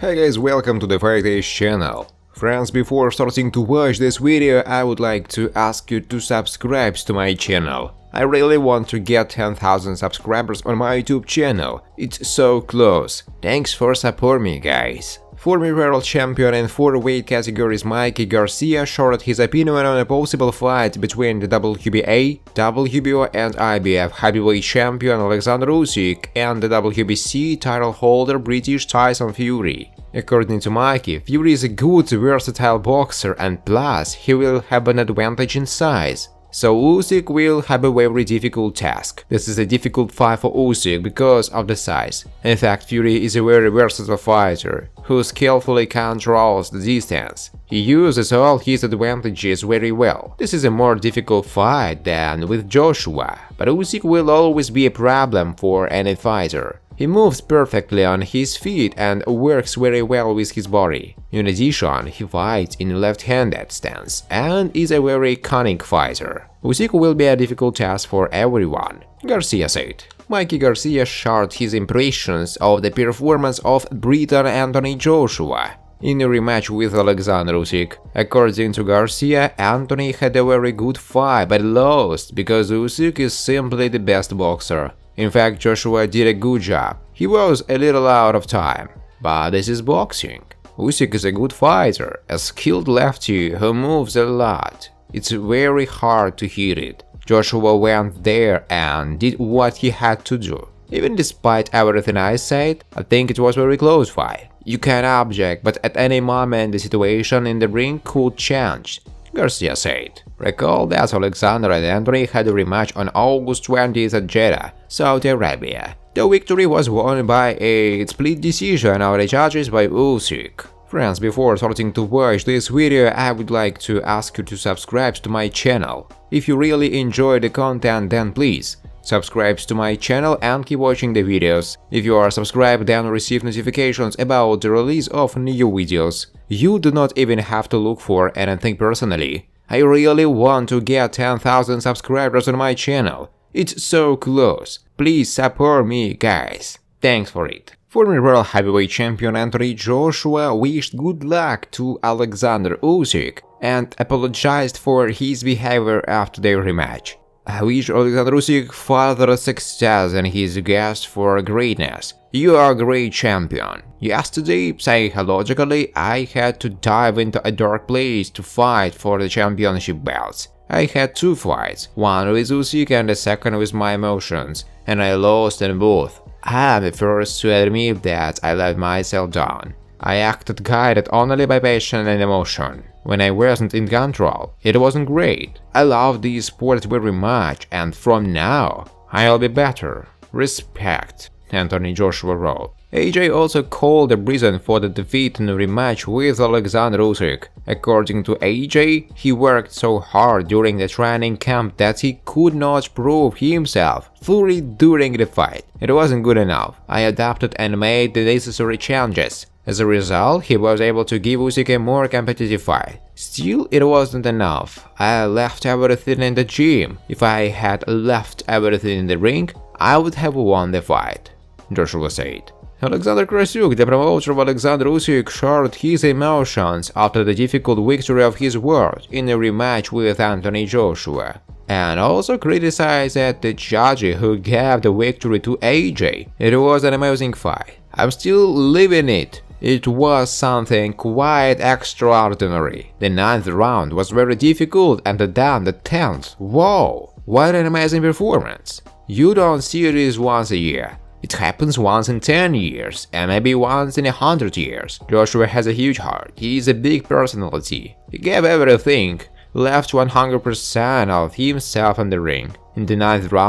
Hey guys, welcome to the Fight Age channel. Friends, before starting to watch this video, I would like to ask you to subscribe to my channel. I really want to get 10,000 subscribers on my YouTube channel. It's so close. Thanks for supporting me, guys. Former world champion in 4 weight categories Mikey Garcia shared his opinion on a possible fight between the WBA, WBO and IBF heavyweight champion Alexander Usyk and the WBC title holder British Tyson Fury. According to Mikey, Fury is a good, versatile boxer and plus he will have an advantage in size. So Usyk will have a very difficult task. This is a difficult fight for Usyk because of the size. In fact, Fury is a very versatile fighter who skillfully controls the distance. He uses all his advantages very well. This is a more difficult fight than with Joshua, but Usyk will always be a problem for any fighter. He moves perfectly on his feet and works very well with his body. In addition, he fights in a left-handed stance and is a very cunning fighter. Usyk will be a difficult task for everyone, Garcia said. Mikey Garcia shared his impressions of the performance of Briton Anthony Joshua in a rematch with Alexander Usyk. According to Garcia, Anthony had a very good fight but lost because Usyk is simply the best boxer. In fact, Joshua did a good job. He was a little out of time. But this is boxing. Usyk is a good fighter, a skilled lefty who moves a lot. It's very hard to hit it. Joshua went there and did what he had to do. Even despite everything I said, I think it was a very close fight. You can object, but at any moment the situation in the ring could change, Garcia said. Recall that Alexander and Anthony had a rematch on August 20th at Jeddah, Saudi Arabia. The victory was won by a split decision of the judges by Usyk. Friends, before starting to watch this video, I would like to ask you to subscribe to my channel. If you really enjoy the content, then please subscribe to my channel and keep watching the videos. If you are subscribed, then receive notifications about the release of new videos. You do not even have to look for anything personally. I really want to get 10,000 subscribers on my channel. It's so close. Please support me, guys. Thanks for it. Former world heavyweight champion Anthony Joshua wished good luck to Alexander Usyk and apologized for his behavior after their rematch. I wish Alexander Usyk further success and his quest for greatness. You are a great champion. Yesterday, psychologically, I had to dive into a dark place to fight for the championship belts. I had 2 fights, one with Usyk and the second with my emotions, and I lost in both. I am the first to admit that I let myself down. I acted guided only by passion and emotion. When I wasn't in control, it wasn't great. I love this sport very much, and from now, I'll be better. Respect, Anthony Joshua wrote. AJ also called the reason for the defeat in a rematch with Alexander Usyk. According to AJ, he worked so hard during the training camp that he could not prove himself fully during the fight. It wasn't good enough. I adapted and made the necessary changes. As a result, he was able to give Usyk a more competitive fight. Still, it wasn't enough. I left everything in the gym. If I had left everything in the ring, I would have won the fight, Joshua said. Alexander Krasuk, the promoter of Alexander Usyk, shared his emotions after the difficult victory of his word in a rematch with Anthony Joshua, and also criticized the judge who gave the victory to AJ. It was an amazing fight. I'm still living it. It was something quite extraordinary. The 9th round was very difficult and then the 10th. Whoa, what an amazing performance. You don't see this once a year. It happens once in 10 years and maybe once in 100 years. Joshua has a huge heart. He is a big personality. He gave everything, left 100% of himself in the ring. In the 9th round,